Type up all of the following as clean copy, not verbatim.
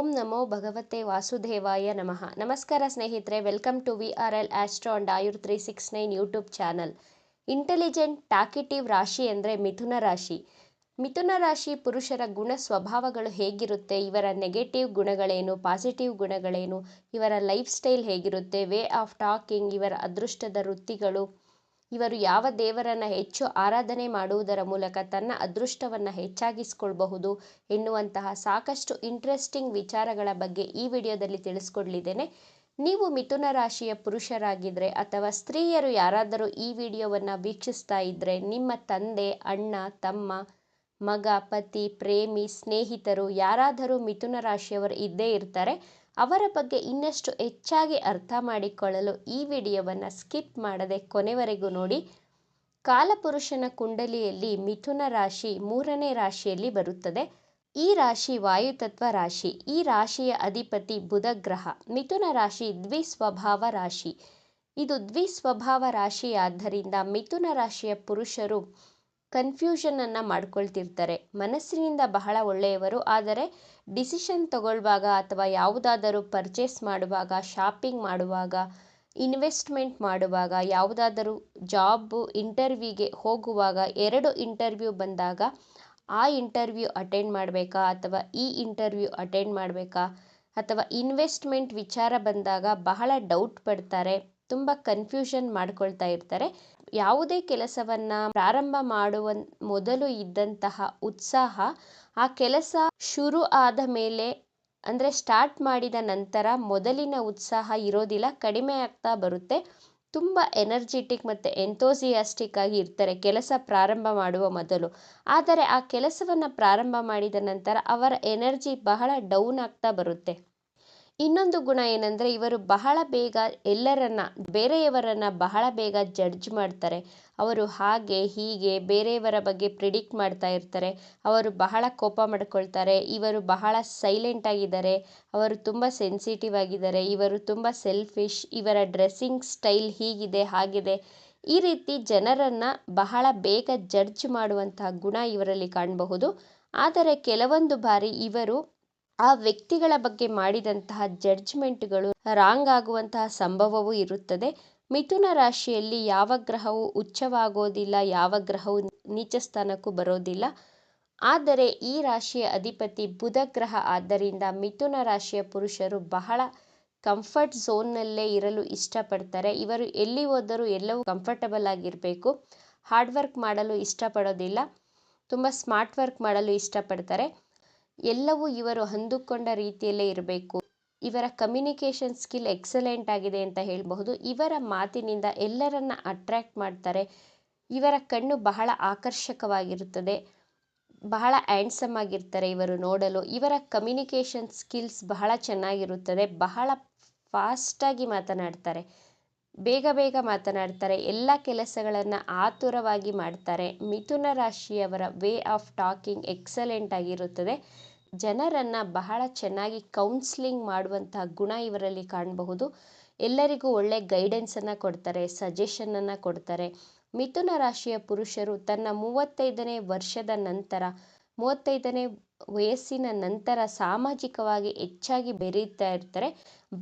ಓಂ ನಮೋ ಭಗವತೆ ವಾಸುದೇವಾಯ ನಮಃ. ನಮಸ್ಕಾರ ಸ್ನೇಹಿತರೆ, welcome to VRL astro and Ayur 369 YouTube channel. Intelligent talkative ರಾಶಿ ಅಂದರೆ ಮಿಥುನ ರಾಶಿ. ಮಿಥುನ ರಾಶಿ ಪುರುಷರ ಗುಣ ಸ್ವಭಾವಗಳು ಹೇಗಿರುತ್ತೆ, ಇವರ ನೆಗೆಟಿವ್ ಗುಣಗಳೇನು, ಪಾಸಿಟಿವ್ ಗುಣಗಳೇನು, ಇವರ ಲೈಫ್ ಸ್ಟೈಲ್ ಹೇಗಿರುತ್ತೆ, ವೇ ಆಫ್ ಟಾಕಿಂಗ್, ಇವರ ಅದೃಷ್ಟದ ವೃತ್ತಿಗಳು, ಇವರು ಯಾವ ದೇವರನ್ನು ಹೆಚ್ಚು ಆರಾಧನೆ ಮಾಡುವುದರ ಮೂಲಕ ತನ್ನ ಅದೃಷ್ಟವನ್ನು ಹೆಚ್ಚಾಗಿಸಿಕೊಳ್ಳಬಹುದು ಎನ್ನುವಂತಹ ಸಾಕಷ್ಟು ಇಂಟ್ರೆಸ್ಟಿಂಗ್ ವಿಚಾರಗಳ ಬಗ್ಗೆ ಈ ವಿಡಿಯೋದಲ್ಲಿ ತಿಳಿಸ್ಕೊಡ್ಲಿದ್ದೇನೆ. ನೀವು ಮಿಥುನ ರಾಶಿಯ ಪುರುಷರಾಗಿದ್ದರೆ ಅಥವಾ ಸ್ತ್ರೀಯರು ಯಾರಾದರೂ ಈ ವಿಡಿಯೋವನ್ನು ವೀಕ್ಷಿಸ್ತಾ ಇದ್ದರೆ, ನಿಮ್ಮ ತಂದೆ, ಅಣ್ಣ, ತಮ್ಮ, ಮಗ, ಪತಿ, ಪ್ರೇಮಿ, ಸ್ನೇಹಿತರು ಯಾರಾದರೂ ಮಿಥುನ ರಾಶಿಯವರು ಇದ್ದೇ ಇರ್ತಾರೆ. ಅವರ ಬಗ್ಗೆ ಇನ್ನಷ್ಟು ಹೆಚ್ಚಾಗಿ ಅರ್ಥ ಮಾಡಿಕೊಳ್ಳಲು ಈ ವಿಡಿಯೋವನ್ನು ಸ್ಕಿಪ್ ಮಾಡದೆ ಕೊನೆವರೆಗೂ ನೋಡಿ. ಕಾಲಪುರುಷನ ಕುಂಡಲಿಯಲ್ಲಿ ಮಿಥುನ ರಾಶಿ 3ನೇ ರಾಶಿಯಲ್ಲಿ ಬರುತ್ತದೆ. ಈ ರಾಶಿ ವಾಯುತತ್ವ ರಾಶಿ. ಈ ರಾಶಿಯ ಅಧಿಪತಿ ಬುಧ ಗ್ರಹ. ಮಿಥುನ ರಾಶಿ ದ್ವಿಸ್ವಭಾವ ರಾಶಿ. ಇದು ದ್ವಿಸ್ವಭಾವ ರಾಶಿಯಾದ್ದರಿಂದ ಮಿಥುನ ರಾಶಿಯ ಪುರುಷರು ಕನ್ಫ್ಯೂಷನನ್ನು ಮಾಡ್ಕೊಳ್ತಿರ್ತಾರೆ. ಮನಸ್ಸಿನಿಂದ ಬಹಳ ಒಳ್ಳೆಯವರು, ಆದರೆ ಡಿಸಿಷನ್ ತಗೊಳ್ಳುವಾಗ ಅಥವಾ ಯಾವುದಾದರೂ ಪರ್ಚೇಸ್ ಮಾಡುವಾಗ, ಶಾಪಿಂಗ್ ಮಾಡುವಾಗ, ಇನ್ವೆಸ್ಟ್ಮೆಂಟ್ ಮಾಡುವಾಗ, ಯಾವುದಾದರೂ ಜಾಬ್ ಇಂಟರ್ವ್ಯೂಗೆ ಹೋಗುವಾಗ 2 ಇಂಟರ್ವ್ಯೂ ಬಂದಾಗ ಆ ಇಂಟರ್ವ್ಯೂ ಅಟೆಂಡ್ ಮಾಡಬೇಕಾ ಅಥವಾ ಈ ಇಂಟರ್ವ್ಯೂ ಅಟೆಂಡ್ ಮಾಡಬೇಕಾ, ಅಥವಾ ಇನ್ವೆಸ್ಟ್ಮೆಂಟ್ ವಿಚಾರ ಬಂದಾಗ ಬಹಳ ಡೌಟ್ ಪಡ್ತಾರೆ, ತುಂಬ ಕನ್ಫ್ಯೂಷನ್ ಮಾಡ್ಕೊಳ್ತಾ ಇರ್ತಾರೆ. ಯಾವುದೇ ಕೆಲಸವನ್ನು ಪ್ರಾರಂಭ ಮಾಡುವ ಮೊದಲು ಇದ್ದಂತಹ ಉತ್ಸಾಹ ಆ ಕೆಲಸ ಶುರು ಆದ ಮೇಲೆ, ಅಂದರೆ ಸ್ಟಾರ್ಟ್ ಮಾಡಿದ ನಂತರ ಮೊದಲಿನ ಉತ್ಸಾಹ ಇರೋದಿಲ್ಲ, ಕಡಿಮೆ ಆಗ್ತಾ ಬರುತ್ತೆ. ತುಂಬ ಎನರ್ಜೆಟಿಕ್ ಮತ್ತು ಎಂಥೋಸಿಯಾಸ್ಟಿಕ್ ಆಗಿ ಇರ್ತಾರೆ ಕೆಲಸ ಪ್ರಾರಂಭ ಮಾಡುವ ಮೊದಲು. ಆದರೆ ಆ ಕೆಲಸವನ್ನು ಪ್ರಾರಂಭ ಮಾಡಿದ ನಂತರ ಅವರ ಎನರ್ಜಿ ಬಹಳ ಡೌನ್ ಆಗ್ತಾ ಬರುತ್ತೆ. ಇನ್ನೊಂದು ಗುಣ ಏನಂದರೆ, ಇವರು ಬಹಳ ಬೇಗ ಬೇರೆಯವರನ್ನು ಬಹಳ ಬೇಗ ಜಡ್ಜ್ ಮಾಡ್ತಾರೆ. ಅವರು ಹಾಗೆ ಹೀಗೆ ಬೇರೆಯವರ ಬಗ್ಗೆ ಪ್ರಿಡಿಕ್ಟ್ ಮಾಡ್ತಾ ಇರ್ತಾರೆ. ಅವರು ಬಹಳ ಕೋಪ ಮಾಡ್ಕೊಳ್ತಾರೆ. ಇವರು ಬಹಳ ಸೈಲೆಂಟ್ ಆಗಿದ್ದಾರೆ, ಅವರು ತುಂಬ ಸೆನ್ಸಿಟಿವ್ ಆಗಿದ್ದಾರೆ, ಇವರು ತುಂಬ ಸೆಲ್ಫಿಶ್, ಇವರ ಡ್ರೆಸ್ಸಿಂಗ್ ಸ್ಟೈಲ್ ಹೀಗಿದೆ ಹಾಗಿದೆ, ಈ ರೀತಿ ಜನರನ್ನು ಬಹಳ ಬೇಗ ಜಡ್ಜ್ ಮಾಡುವಂತಹ ಗುಣ ಇವರಲ್ಲಿ ಕಾಣಬಹುದು. ಆದರೆ ಕೆಲವೊಂದು ಬಾರಿ ಇವರು ಆ ವ್ಯಕ್ತಿಗಳ ಬಗ್ಗೆ ಮಾಡಿದಂತಹ ಜಡ್ಜ್ಮೆಂಟ್ಗಳು ರಾಂಗ್ ಆಗುವಂತಹ ಸಂಭವವೂ ಇರುತ್ತದೆ. ಮಿಥುನ ರಾಶಿಯಲ್ಲಿ ಯಾವ ಗ್ರಹವು ಉಚ್ಚವಾಗೋದಿಲ್ಲ, ಯಾವ ಗ್ರಹವು ನೀಚ ಸ್ಥಾನಕ್ಕೂ ಬರೋದಿಲ್ಲ. ಆದರೆ ಈ ರಾಶಿಯ ಅಧಿಪತಿ ಬುಧ ಗ್ರಹ ಆದ್ದರಿಂದ ಮಿಥುನ ರಾಶಿಯ ಪುರುಷರು ಬಹಳ ಕಂಫರ್ಟ್ ಝೋನ್ನಲ್ಲೇ ಇರಲು ಇಷ್ಟಪಡ್ತಾರೆ. ಇವರು ಎಲ್ಲಿ ಹೋದರೂ ಎಲ್ಲವೂ ಕಂಫರ್ಟಬಲ್ ಆಗಿರಬೇಕು. ಹಾರ್ಡ್ ವರ್ಕ್ ಮಾಡಲು ಇಷ್ಟಪಡೋದಿಲ್ಲ, ತುಂಬ ಸ್ಮಾರ್ಟ್ ವರ್ಕ್ ಮಾಡಲು ಇಷ್ಟಪಡ್ತಾರೆ. ಎಲ್ಲವೂ ಇವರು ಅಂದುಕೊಂಡ ರೀತಿಯಲ್ಲೇ ಇರಬೇಕು. ಇವರ ಕಮ್ಯುನಿಕೇಷನ್ ಸ್ಕಿಲ್ ಎಕ್ಸಲೆಂಟ್ ಆಗಿದೆ ಅಂತ ಹೇಳಬಹುದು. ಇವರ ಮಾತಿನಿಂದ ಎಲ್ಲರನ್ನ ಅಟ್ರ್ಯಾಕ್ಟ್ ಮಾಡ್ತಾರೆ. ಇವರ ಕಣ್ಣು ಬಹಳ ಆಕರ್ಷಕವಾಗಿರುತ್ತದೆ, ಬಹಳ ಹ್ಯಾಂಡ್ಸಮ್ ಆಗಿರ್ತಾರೆ ಇವರು ನೋಡಲು. ಇವರ ಕಮ್ಯುನಿಕೇಷನ್ ಸ್ಕಿಲ್ಸ್ ಬಹಳ ಚೆನ್ನಾಗಿರುತ್ತದೆ. ಬಹಳ ಫಾಸ್ಟಾಗಿ ಮಾತನಾಡ್ತಾರೆ, ಬೇಗ ಬೇಗ ಮಾತನಾಡ್ತಾರೆ, ಎಲ್ಲ ಕೆಲಸಗಳನ್ನು ಆತುರವಾಗಿ ಮಾಡ್ತಾರೆ. ಮಿಥುನ ರಾಶಿಯವರ ವೇ ಆಫ್ ಟಾಕಿಂಗ್ ಎಕ್ಸಲೆಂಟ್ ಆಗಿರುತ್ತದೆ. ಜನರನ್ನು ಬಹಳ ಚೆನ್ನಾಗಿ ಕೌನ್ಸಿಲಿಂಗ್ ಮಾಡುವಂತಹ ಗುಣ ಇವರಲ್ಲಿ ಕಾಣಬಹುದು. ಎಲ್ಲರಿಗೂ ಒಳ್ಳೆ ಗೈಡೆನ್ಸನ್ನು ಕೊಡ್ತಾರೆ, ಸಜೆಷನನ್ನು ಕೊಡ್ತಾರೆ. ಮಿಥುನ ರಾಶಿಯ ಪುರುಷರು ತನ್ನ 35ನೇ ವರ್ಷದ ನಂತರ, 35ನೇ ವಯಸ್ಸಿನ ನಂತರ ಸಾಮಾಜಿಕವಾಗಿ ಹೆಚ್ಚಾಗಿ ಬೆರೆಯುತ್ತಾ ಇರ್ತಾರೆ.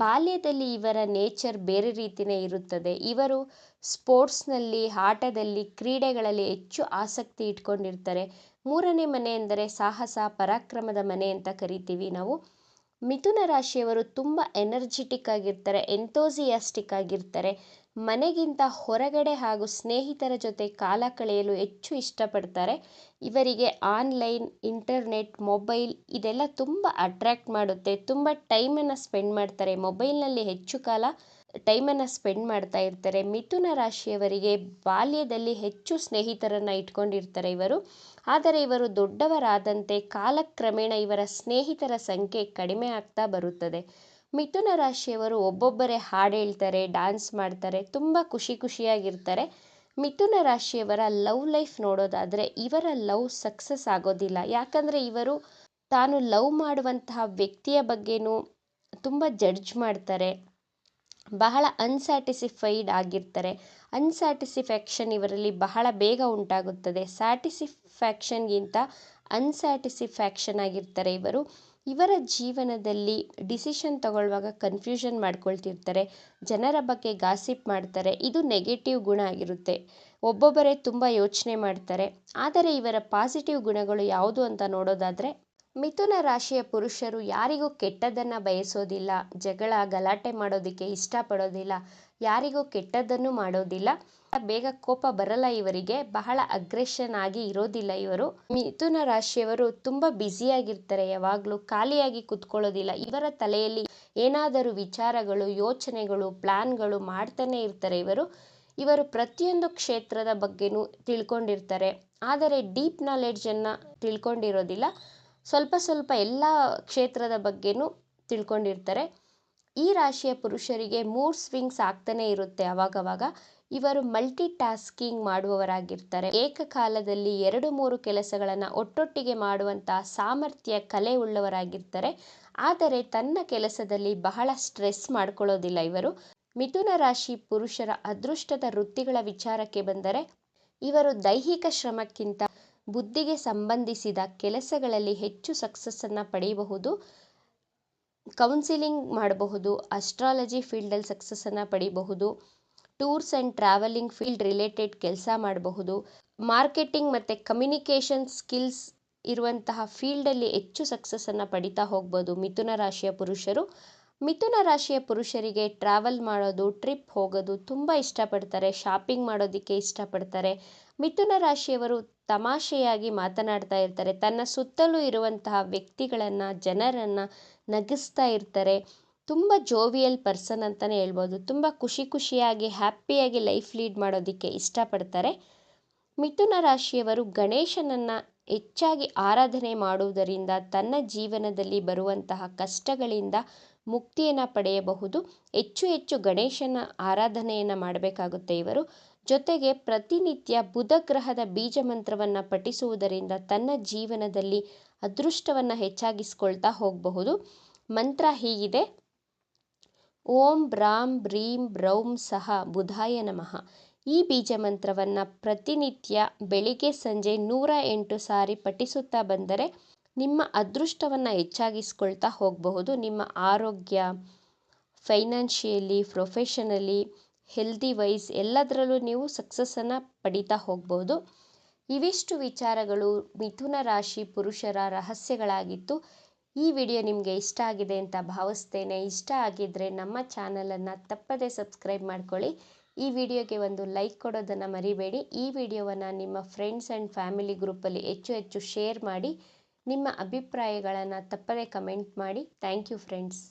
ಬಾಲ್ಯದಲ್ಲಿ ಇವರ ನೇಚರ್ ಬೇರೆ ರೀತಿಯೇ ಇರುತ್ತದೆ. ಇವರು ಸ್ಪೋರ್ಟ್ಸ್ನಲ್ಲಿ, ಆಟದಲ್ಲಿ, ಕ್ರೀಡೆಗಳಲ್ಲಿ ಹೆಚ್ಚು ಆಸಕ್ತಿ ಇಟ್ಕೊಂಡಿರ್ತಾರೆ. 3ನೇ ಮನೆ ಎಂದರೆ ಸಾಹಸ, ಪರಾಕ್ರಮದ ಮನೆ ಅಂತ ಕರಿತೀವಿ ನಾವು. ಮಿಥುನ ರಾಶಿಯವರು ತುಂಬ ಎನರ್ಜೆಟಿಕ್ ಆಗಿರ್ತಾರೆ, ಎಂಥೋಸಿಯಾಸ್ಟಿಕ್ ಆಗಿರ್ತಾರೆ. ಮನೆಗಿಂತ ಹೊರಗಡೆ ಹಾಗೂ ಸ್ನೇಹಿತರ ಜೊತೆ ಕಾಲ ಕಳೆಯಲು ಹೆಚ್ಚು ಇಷ್ಟಪಡ್ತಾರೆ. ಇವರಿಗೆ ಆನ್ಲೈನ್, ಇಂಟರ್ನೆಟ್, ಮೊಬೈಲ್ ಇದೆಲ್ಲ ತುಂಬ ಅಟ್ರ್ಯಾಕ್ಟ್ ಮಾಡುತ್ತೆ. ತುಂಬ ಟೈಮನ್ನು ಸ್ಪೆಂಡ್ ಮಾಡ್ತಾರೆ, ಮೊಬೈಲ್ನಲ್ಲಿ ಹೆಚ್ಚು ಕಾಲ ಟೈಮನ್ನು ಸ್ಪೆಂಡ್ ಮಾಡ್ತಾ ಇರ್ತಾರೆ. ಮಿಥುನ ರಾಶಿಯವರಿಗೆ ಬಾಲ್ಯದಲ್ಲಿ ಹೆಚ್ಚು ಸ್ನೇಹಿತರನ್ನು ಇಟ್ಕೊಂಡಿರ್ತಾರೆ ಇವರು. ಆದರೆ ಇವರು ದೊಡ್ಡವರಾದಂತೆ ಕಾಲಕ್ರಮೇಣ ಇವರ ಸ್ನೇಹಿತರ ಸಂಖ್ಯೆ ಕಡಿಮೆ ಆಗ್ತಾ ಬರುತ್ತದೆ. ಮಿಥುನ ರಾಶಿಯವರು ಒಬ್ಬೊಬ್ಬರೇ ಹಾಡು ಹೇಳ್ತಾರೆ, ಡ್ಯಾನ್ಸ್ ಮಾಡ್ತಾರೆ, ತುಂಬ ಖುಷಿಯಾಗಿರ್ತಾರೆ. ಮಿಥುನ ರಾಶಿಯವರ ಲವ್ ಲೈಫ್ ನೋಡೋದಾದರೆ ಇವರ ಲವ್ ಸಕ್ಸಸ್ ಆಗೋದಿಲ್ಲ. ಯಾಕಂದರೆ ಇವರು ತಾನು ಲವ್ ಮಾಡುವಂತಹ ವ್ಯಕ್ತಿಯ ಬಗ್ಗೆನೂ ತುಂಬ ಜಡ್ಜ್ ಮಾಡ್ತಾರೆ, ಬಹಳ ಅನ್ಸ್ಯಾಟಿಸ್ಫೈಡ್ ಆಗಿರ್ತಾರೆ. ಅನ್ಸ್ಯಾಟಿಸ್ಫ್ಯಾಕ್ಷನ್ ಇವರಲ್ಲಿ ಬಹಳ ಬೇಗ ಉಂಟಾಗುತ್ತದೆ. ಸ್ಯಾಟಿಸ್ಫ್ಯಾಕ್ಷನ್ಗಿಂತ ಅನ್ಸ್ಯಾಟಿಸ್ಫ್ಯಾಕ್ಷನ್ ಆಗಿರ್ತಾರೆ ಇವರು. ಇವರ ಜೀವನದಲ್ಲಿ ಡಿಸಿಷನ್ ತಗೊಳ್ಳುವಾಗ ಕನ್ಫ್ಯೂಷನ್ ಮಾಡ್ಕೊಳ್ತಿರ್ತಾರೆ, ಜನರ ಬಗ್ಗೆ ಗಾಸಿಪ್ ಮಾಡ್ತಾರೆ. ಇದು ನೆಗೆಟಿವ್ ಗುಣ ಆಗಿರುತ್ತೆ. ಒಬ್ಬೊಬ್ಬರೇ ತುಂಬ ಯೋಚನೆ ಮಾಡ್ತಾರೆ. ಆದರೆ ಇವರ ಪಾಸಿಟಿವ್ ಗುಣಗಳು ಯಾವುದು ಅಂತ ನೋಡೋದಾದರೆ, ಮಿಥುನ ರಾಶಿಯ ಪುರುಷರು ಯಾರಿಗೂ ಕೆಟ್ಟದ್ದನ್ನು ಬಯಸೋದಿಲ್ಲ, ಜಗಳ ಗಲಾಟೆ ಮಾಡೋದಕ್ಕೆ ಇಷ್ಟಪಡೋದಿಲ್ಲ, ಯಾರಿಗೂ ಕೆಟ್ಟದ್ದನ್ನು ಮಾಡೋದಿಲ್ಲ. ಬೇಗ ಕೋಪ ಬರಲ್ಲ ಇವರಿಗೆ, ಬಹಳ ಅಗ್ರೆಷನ್ ಆಗಿ ಇರೋದಿಲ್ಲ ಇವರು. ಮಿಥುನ ರಾಶಿಯವರು ತುಂಬ ಬ್ಯುಸಿಯಾಗಿರ್ತಾರೆ, ಯಾವಾಗಲೂ ಖಾಲಿಯಾಗಿ ಕುತ್ಕೊಳ್ಳೋದಿಲ್ಲ. ಇವರ ತಲೆಯಲ್ಲಿ ಏನಾದರೂ ವಿಚಾರಗಳು, ಯೋಚನೆಗಳು, ಪ್ಲ್ಯಾನ್ಗಳು ಮಾಡ್ತಾನೆ ಇರ್ತಾರೆ ಇವರು ಪ್ರತಿಯೊಂದು ಕ್ಷೇತ್ರದ ಬಗ್ಗೆನೂ ತಿಳ್ಕೊಂಡಿರ್ತಾರೆ. ಆದರೆ ಡೀಪ್ ನಾಲೆಡ್ಜನ್ನು ತಿಳ್ಕೊಂಡಿರೋದಿಲ್ಲ. ಸ್ವಲ್ಪ ಸ್ವಲ್ಪ ಎಲ್ಲ ಕ್ಷೇತ್ರದ ಬಗ್ಗೆನೂ ತಿಳ್ಕೊಂಡಿರ್ತಾರೆ. ಈ ರಾಶಿಯ ಪುರುಷರಿಗೆ ಮೂಡ್ ಸ್ವಿಂಗ್ಸ್ ಆಗ್ತಾನೆ ಇರುತ್ತೆ ಆವಾಗವಾಗ. ಇವರು ಮಲ್ಟಿ ಟಾಸ್ಕಿಂಗ್ ಮಾಡುವವರಾಗಿರ್ತಾರೆ. ಏಕಕಾಲದಲ್ಲಿ 2-3 ಕೆಲಸಗಳನ್ನು ಒಟ್ಟೊಟ್ಟಿಗೆ ಮಾಡುವಂಥ ಸಾಮರ್ಥ್ಯ, ಕಲೆ ಉಳ್ಳವರಾಗಿರ್ತಾರೆ. ಆದರೆ ತನ್ನ ಕೆಲಸದಲ್ಲಿ ಬಹಳ ಸ್ಟ್ರೆಸ್ ಮಾಡ್ಕೊಳ್ಳೋದಿಲ್ಲ ಇವರು. ಮಿಥುನ ರಾಶಿ ಪುರುಷರ ಅದೃಷ್ಟದ ವೃತ್ತಿಗಳ ವಿಚಾರಕ್ಕೆ ಬಂದರೆ, ಇವರು ದೈಹಿಕ ಶ್ರಮಕ್ಕಿಂತ ಬುದ್ಧಿಗೆ ಸಂಬಂಧಿಸಿದ ಕೆಲಸಗಳಲ್ಲಿ ಹೆಚ್ಚು ಸಕ್ಸಸ್ಸನ್ನು ಪಡೆಯಬಹುದು. ಕೌನ್ಸಿಲಿಂಗ್ ಮಾಡಬಹುದು, ಅಸ್ಟ್ರಾಲಜಿ ಫೀಲ್ಡಲ್ಲಿ ಸಕ್ಸಸ್ಸನ್ನು ಪಡಿಬಹುದು, tours and travelling field related ಕೆಲಸ ಮಾಡಬಹುದು, ಮಾರ್ಕೆಟಿಂಗ್ ಮತ್ತು ಕಮ್ಯುನಿಕೇಷನ್ ಸ್ಕಿಲ್ಸ್ ಇರುವಂತಹ ಫೀಲ್ಡಲ್ಲಿ ಹೆಚ್ಚು ಸಕ್ಸಸ್ಸನ್ನು ಪಡಿತಾ ಹೋಗ್ಬೋದು ಮಿಥುನ ರಾಶಿಯ ಪುರುಷರು. ಮಿಥುನ ರಾಶಿಯ ಪುರುಷರಿಗೆ ಟ್ರಾವೆಲ್ ಮಾಡೋದು, ಟ್ರಿಪ್ ಹೋಗೋದು ತುಂಬ ಇಷ್ಟಪಡ್ತಾರೆ. ಶಾಪಿಂಗ್ ಮಾಡೋದಕ್ಕೆ ಇಷ್ಟಪಡ್ತಾರೆ. ಮಿಥುನ ರಾಶಿಯವರು ತಮಾಷೆಯಾಗಿ ಮಾತನಾಡ್ತಾ ಇರ್ತಾರೆ. ತನ್ನ ಸುತ್ತಲೂ ಇರುವಂತಹ ವ್ಯಕ್ತಿಗಳನ್ನು, ಜನರನ್ನು ನಗಿಸ್ತಾ ಇರ್ತಾರೆ. ತುಂಬ ಜೋವಿಯಲ್ ಪರ್ಸನ್ ಅಂತಲೇ ಹೇಳ್ಬೋದು. ತುಂಬ ಖುಷಿಯಾಗಿ ಹ್ಯಾಪಿಯಾಗಿ ಲೈಫ್ ಲೀಡ್ ಮಾಡೋದಕ್ಕೆ ಇಷ್ಟಪಡ್ತಾರೆ. ಮಿಥುನ ರಾಶಿಯವರು ಗಣೇಶನನ್ನು ಹೆಚ್ಚಾಗಿ ಆರಾಧನೆ ಮಾಡುವುದರಿಂದ ತನ್ನ ಜೀವನದಲ್ಲಿ ಬರುವಂತಹ ಕಷ್ಟಗಳಿಂದ ಮುಕ್ತಿಯನ್ನು ಪಡೆಯಬಹುದು. ಹೆಚ್ಚು ಗಣೇಶನ ಆರಾಧನೆಯನ್ನು ಮಾಡಬೇಕಾಗುತ್ತೆ ಇವರು. ಜೊತೆಗೆ ಪ್ರತಿನಿತ್ಯ ಬುಧ ಗ್ರಹದ ಬೀಜ ಮಂತ್ರವನ್ನು ಪಠಿಸುವುದರಿಂದ ತನ್ನ ಜೀವನದಲ್ಲಿ ಅದೃಷ್ಟವನ್ನು ಹೆಚ್ಚಾಗಿಸ್ಕೊಳ್ತಾ ಹೋಗಬಹುದು. ಮಂತ್ರ ಹೀಗಿದೆ: ಓಂ ಬ್ರಾಂ ಬ್ರೀಂ ಬ್ರೌಂ ಸಹ ಬುಧಾಯ ನಮಃ. ಈ ಬೀಜ ಮಂತ್ರವನ್ನು ಪ್ರತಿನಿತ್ಯ ಬೆಳಿಗ್ಗೆ ಸಂಜೆ 108 ಸಾರಿ ಪಠಿಸುತ್ತಾ ಬಂದರೆ ನಿಮ್ಮ ಅದೃಷ್ಟವನ್ನು ಹೆಚ್ಚಾಗಿಸ್ಕೊಳ್ತಾ ಹೋಗಬಹುದು. ನಿಮ್ಮ ಆರೋಗ್ಯ, ಫೈನಾನ್ಷಿಯಲಿ, ಪ್ರೊಫೆಷನಲಿ, ಹೆಲ್ದಿ ವೈಸ್ ಎಲ್ಲದರಲ್ಲೂ ನೀವು ಸಕ್ಸಸ್ಸನ್ನು ಪಡಿತಾ ಹೋಗ್ಬೋದು. ಇವಿಷ್ಟು ವಿಚಾರಗಳು ಮಿಥುನ ರಾಶಿ ಪುರುಷರ ರಹಸ್ಯಗಳಾಗಿತ್ತು. ಈ ವಿಡಿಯೋ ನಿಮಗೆ ಇಷ್ಟ ಆಗಿದೆ ಅಂತ ಭಾವಿಸ್ತೇನೆ. ಇಷ್ಟ ಆಗಿದ್ದರೆ ನಮ್ಮ ಚಾನಲನ್ನು ತಪ್ಪದೇ ಸಬ್ಸ್ಕ್ರೈಬ್ ಮಾಡ್ಕೊಳ್ಳಿ. ಈ ವಿಡಿಯೋಗೆ ಒಂದು ಲೈಕ್ ಕೊಡೋದನ್ನು ಮರಿಬೇಡಿ. ಈ ವಿಡಿಯೋವನ್ನು ನಿಮ್ಮ ಫ್ರೆಂಡ್ಸ್ ಆ್ಯಂಡ್ ಫ್ಯಾಮಿಲಿ ಗ್ರೂಪಲ್ಲಿ ಹೆಚ್ಚು ಶೇರ್ ಮಾಡಿ. ನಿಮ್ಮ ಅಭಿಪ್ರಾಯಗಳನ್ನು ತಪ್ಪದೇ ಕಮೆಂಟ್ ಮಾಡಿ. Thank you friends.